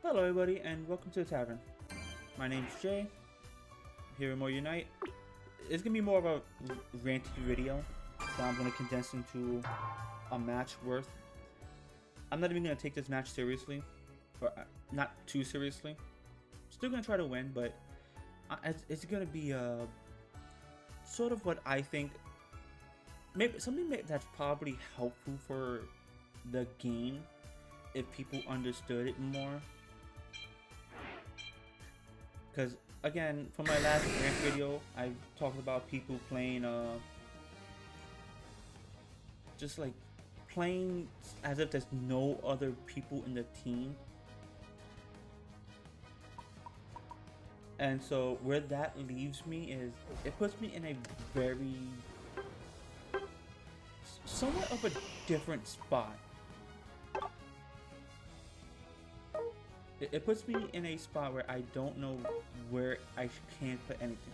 Hello everybody and welcome to the tavern. My name's Jay, here in More Unite. It's gonna be more of a ranty video that I'm gonna condense into a match worth. I'm not even gonna take this match seriously, or not too seriously. Still gonna try to win, but it's gonna be sort of what I think, maybe something that's probably helpful for the game if people understood it more. Because again, from my last rant video, I talked about people playing just like playing as if there's no other people in the team. And so where that leaves me is, it puts me in a very somewhat of a different spot. It puts me in a spot where I don't know where I can put anything.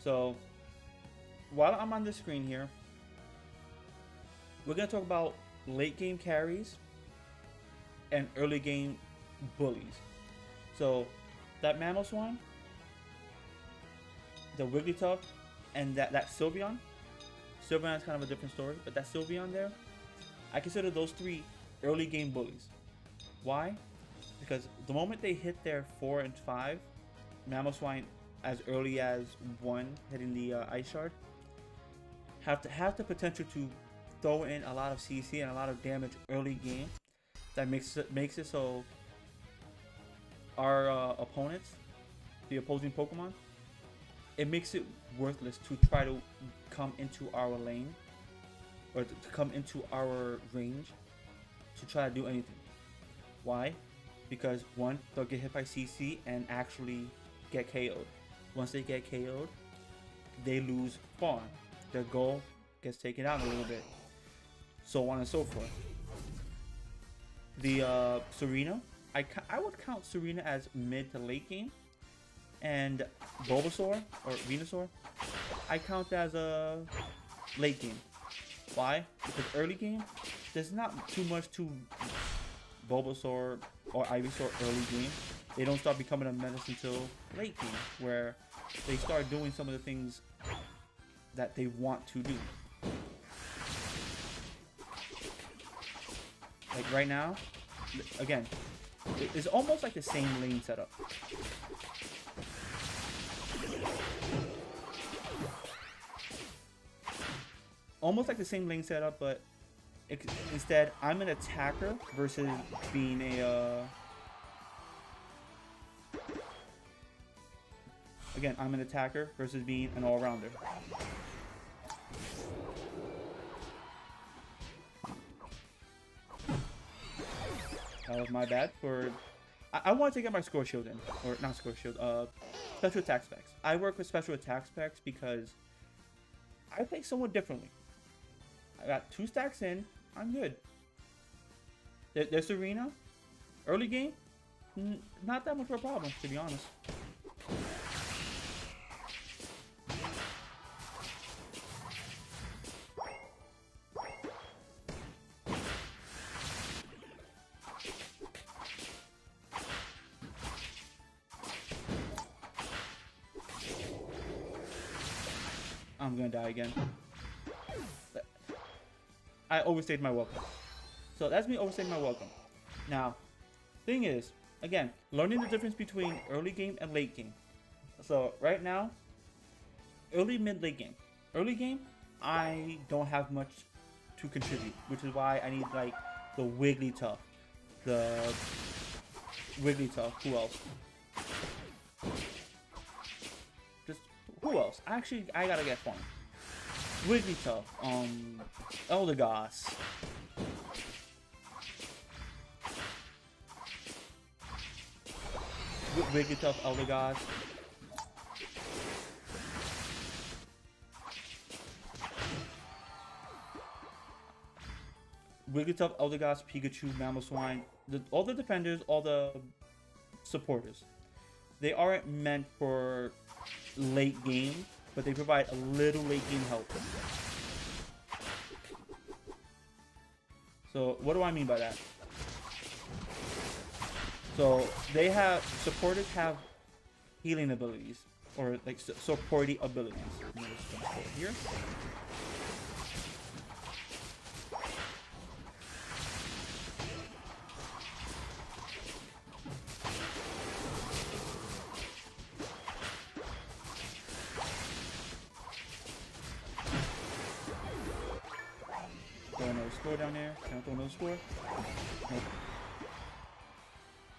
So while I'm on the screen here, we're gonna talk about late game carries and early game bullies. So that Mammal Swan, the Wigglytuff, and that Sylveon. Sylveon is kind of a different story, but that Sylveon there, I consider those three early game bullies. Why? Because the moment they hit their 4 and 5, Mamoswine as early as 1 hitting the Ice Shard have the potential to throw in a lot of CC and a lot of damage early game. That makes it so our opponents, the opposing Pokemon, it makes it worthless to try to come into our lane or to come into our range to try to do anything. Why? Because one, they'll get hit by CC and actually get KO'd. Once they get KO'd, they lose Fawn. Their goal gets taken out a little bit. So on and so forth. The Serena, I would count Serena as mid to late game. And Bulbasaur, or Venusaur, I count as a late game. Why? Because early game, there's not too much to Bulbasaur or Ivysaur early game. They don't start becoming a menace until late game, where they start doing some of the things that they want to do. Like right now, again, it's almost like the same lane setup. Almost like the same lane setup, but instead, I'm an attacker versus being a again, I'm an attacker versus being an all-rounder. That was my bad for... I wanted to get my score shield in. Or not score shield, special attack specs. I work with special attack specs because I play somewhat differently. I got 2 stacks in, I'm good. This arena, early game, not that much of a problem, to be honest. I'm gonna die again. I overstayed my welcome. So that's me overstaying my welcome. Now, thing is, again, learning the difference between early game and late game. So right now, early, mid, late game. Early game, I don't have much to contribute, which is why I need like the Wigglytuff. Who else? Just who else? Actually, I gotta get fun. Wigglytuff, Eldegoss. Wigglytuff, Eldegoss. Wigglytuff, Eldegoss, Pikachu, Mamoswine, all the defenders, all the supporters. They aren't meant for late game, but they provide a little late game help. So what do I mean by that? So they have supporters have healing abilities or like supporty abilities. I'm just gonna put it here. Throw another score down there. Can I throw another score? Nope.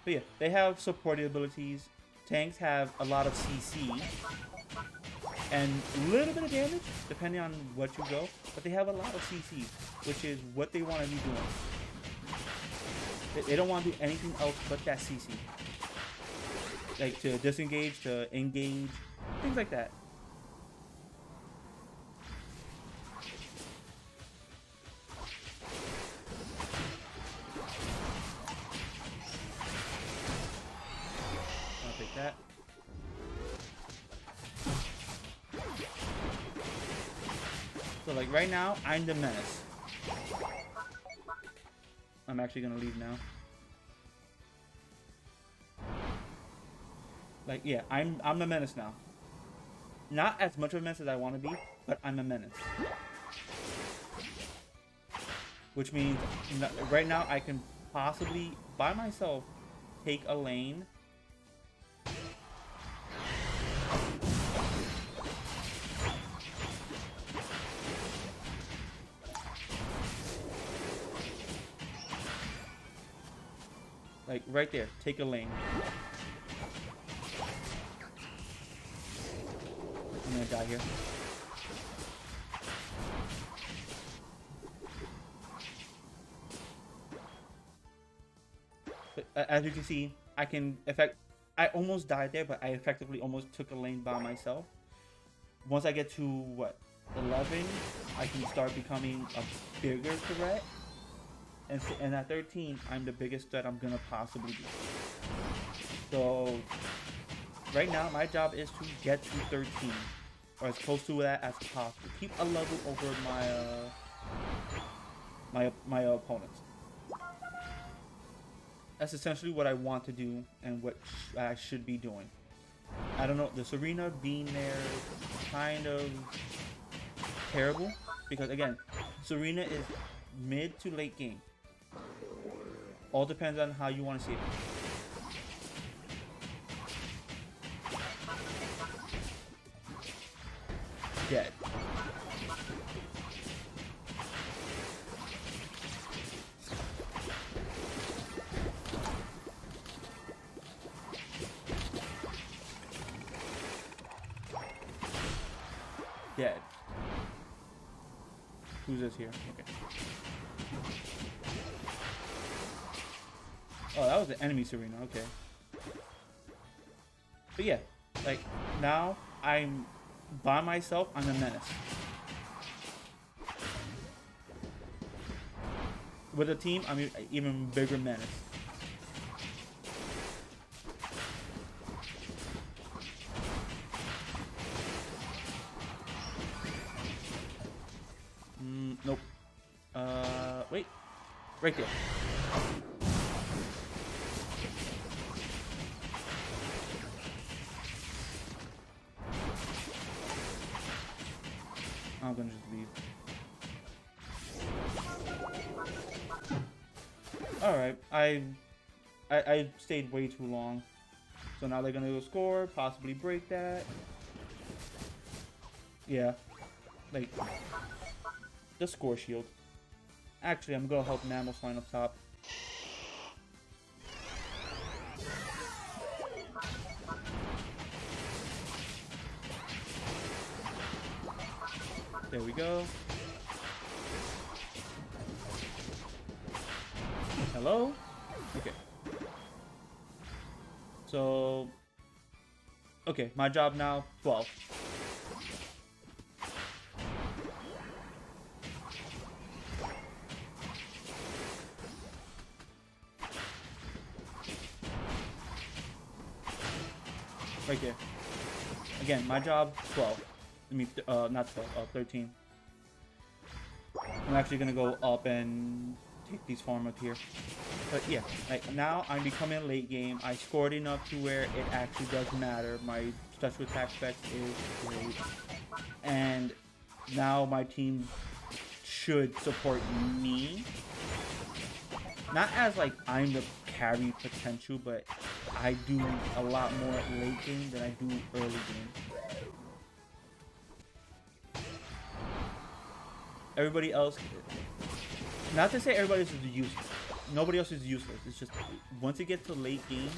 But yeah, they have supported abilities. Tanks have a lot of CC and a little bit of damage depending on what you go, but they have a lot of CC, which is what they want to be doing. They don't want to do anything else but that CC. Like to disengage, to engage, things like that. I'll take that. So like right now, I'm the menace. I'm actually gonna leave now. Like yeah, I'm the menace now. Not as much of a menace as I want to be, but I'm a menace. Which means right now I can possibly by myself take a lane. Like right there, take a lane. I'm gonna die here. But as you can see, I can I almost died there, but I effectively almost took a lane by myself. Once I get to what 11, I can start becoming a bigger threat. And at 13, I'm the biggest threat I'm gonna possibly be. So right now, my job is to get to 13, or as close to that as possible. Keep a level over my opponents. That's essentially what I want to do and what I should be doing. I don't know, the Serena being there kind of terrible because again, Serena is mid to late game. All depends on how you want to see it. Dead. Dead. Who's this here? Okay. Oh, that was the enemy Serena. Okay. But yeah, like now I'm by myself. I'm a menace. With a team, I'm an even bigger menace. Nope. Wait. Right there. I'm gonna just leave. Alright, I stayed way too long. So now they're gonna go score, possibly break that. Yeah. Like the score shield. Actually, I'm gonna help Mammoth line up top. There we go. Hello? Okay. So... Okay, my job now, 12. Right there. Again, my job, 12. I mean, not 12, 13. I'm actually gonna go up and take these farm up here. But yeah, like now I'm becoming a late game. I scored enough to where it actually does matter. My special attack specs is great, and now my team should support me. Not as like I'm the carry potential, but I do a lot more late game than I do early game. Everybody else, not to say everybody else is useless. Nobody else is useless. It's just once it gets to late game,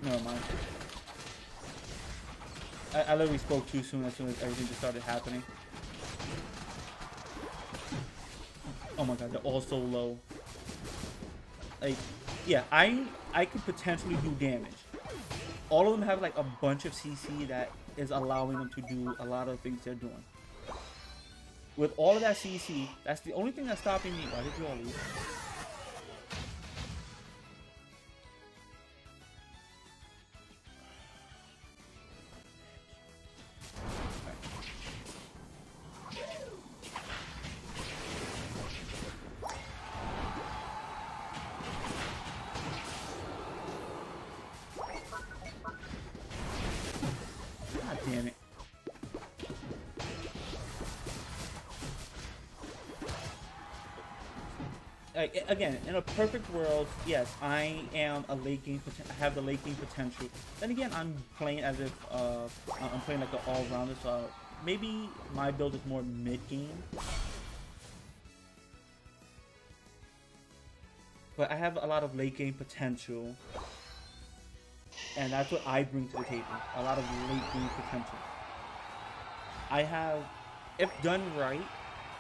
never mind. I literally spoke too soon as everything just started happening. Oh my god, they're all so low. Like, yeah, I could potentially do damage. All of them have like a bunch of CC that is allowing them to do a lot of things they're doing. With all of that CC, that's the only thing that's stopping me. Why did you all leave? God damn it. Like, again, in a perfect world, yes, I am a late game. I have the late game potential. Then again, I'm playing as if I'm playing like an all-rounder. So maybe my build is more mid game. But I have a lot of late game potential, and that's what I bring to the table. A lot of late game potential. I have, if done right,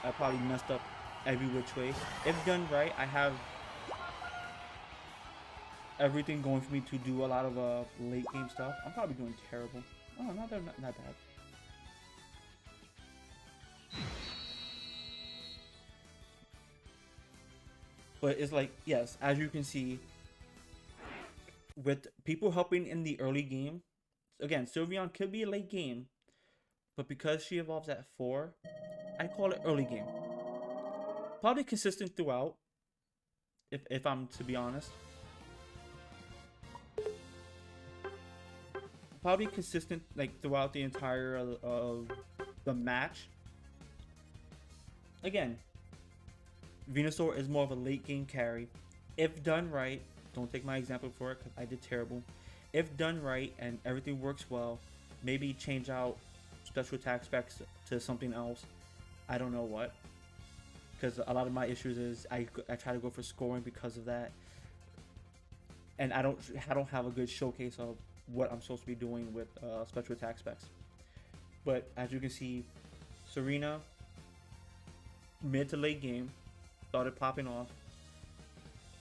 I probably messed up every which way. If done right, I have everything going for me to do a lot of late game stuff. I'm probably doing terrible. Oh, not bad. But it's like, yes, as you can see, with people helping in the early game, again, Sylveon could be a late game, but because she evolves at 4, I call it early game. Probably consistent throughout, if I'm to be honest. Probably consistent like throughout the entire of the match. Again, Venusaur is more of a late game carry. If done right, don't take my example for it because I did terrible. If done right and everything works well, maybe change out special attack specs to something else. I don't know what. Because a lot of my issues is I try to go for scoring because of that. And I don't have a good showcase of what I'm supposed to be doing with special attack specs. But as you can see, Serena, mid to late game, started popping off.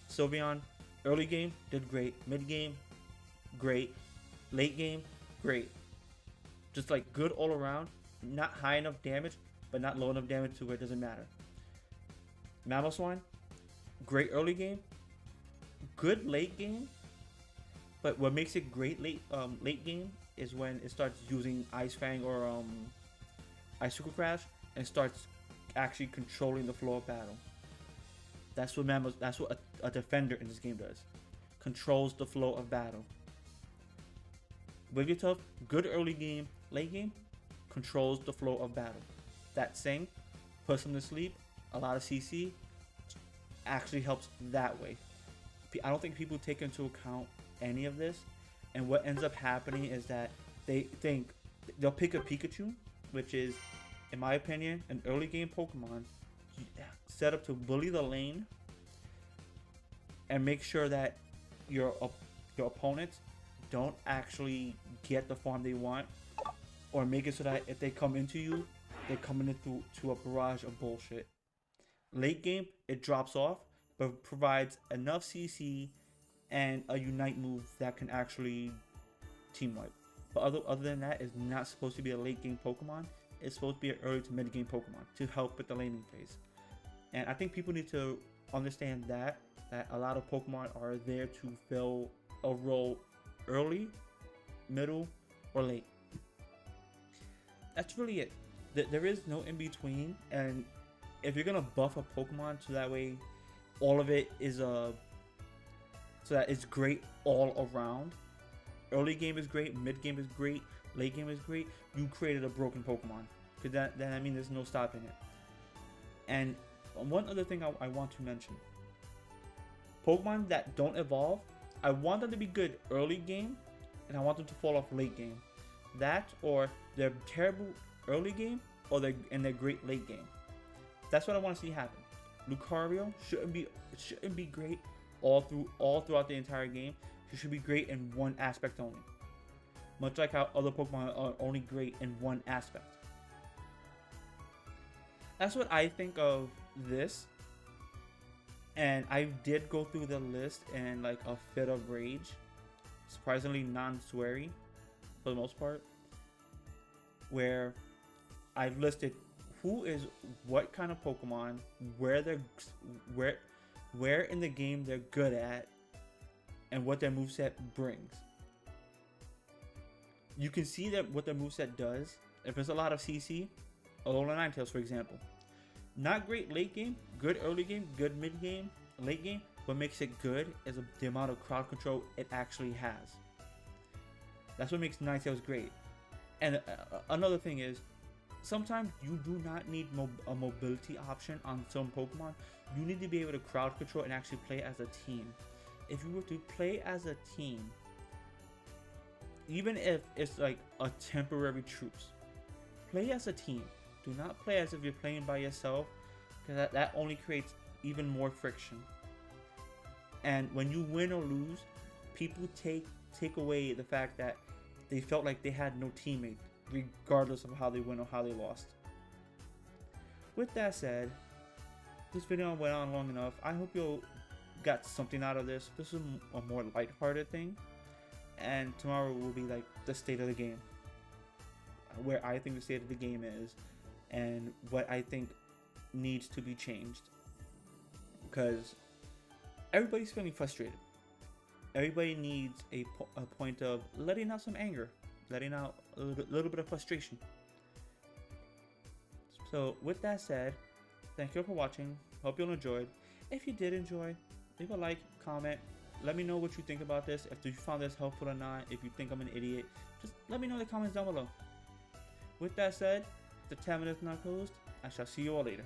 Sylveon, early game, did great. Mid game, great. Late game, great. Just like good all around. Not high enough damage, but not low enough damage to where it doesn't matter. Mamoswine, great early game, good late game. But what makes it great late game is when it starts using Ice Fang or Icicle Crash and starts actually controlling the flow of battle. That's what a defender in this game does. Controls the flow of battle. Wigglytuff, good early game, late game, controls the flow of battle. That Sing, puts him to sleep, a lot of CC, actually helps that way. I don't think people take into account any of this, and what ends up happening is that they think they'll pick a Pikachu, which is, in my opinion, an early game Pokemon set up to bully the lane and make sure that your opponents don't actually get the farm they want, or make it so that if they come into you, they're coming into a barrage of bullshit. Late game, it drops off, but provides enough CC and a Unite move that can actually team wipe. But other than that, it's not supposed to be a late game Pokemon. It's supposed to be an early to mid game Pokemon to help with the laning phase. And I think people need to understand that a lot of Pokemon are there to fill a role early, middle, or late. That's really it. There is no in between, and if you're gonna buff a Pokemon so that way all of it is so that it's great all around. Early game is great, mid game is great, late game is great. You created a broken Pokemon, because then I mean there's no stopping it. And one other thing I want to mention: Pokemon that don't evolve, I want them to be good early game, and I want them to fall off late game. That, or they're terrible early game, or they're great late game. That's what I want to see happen. Lucario shouldn't be great all throughout the entire game. He should be great in one aspect only. Much like how other Pokemon are only great in one aspect. That's what I think of this. And I did go through the list in like a fit of rage. Surprisingly non-sweary for the most part. Where I've listed who is what kind of Pokemon, where in the game they're good at, and what their moveset brings. You can see that what their moveset does. If there's a lot of CC, Alola Ninetales for example. Not great late game, good early game, good mid game, late game. What makes it good is the amount of crowd control it actually has. That's what makes Ninetales great. And another thing is, sometimes you do not need a mobility option on some Pokemon. You need to be able to crowd control and actually play as a team. If you were to play as a team, even if it's like a temporary truce, play as a team. Do not play as if you're playing by yourself, because that only creates even more friction. And when you win or lose, people take away the fact that they felt like they had no teammate, regardless of how they win or how they lost. With that said, this video went on long enough. I hope you got something out of this. This is a more lighthearted thing, and tomorrow will be like the state of the game, where I think the state of the game is, and what I think needs to be changed. Because everybody's feeling frustrated. Everybody needs a point of letting out some anger, letting out a little bit of frustration. So with that said, thank you for watching. Hope you all enjoyed. If you did enjoy, leave a like, comment. Let me know what you think about this. If you found this helpful or not. If you think I'm an idiot, just let me know in the comments down below. With that said, the 10 minutes not closed. I shall see you all later.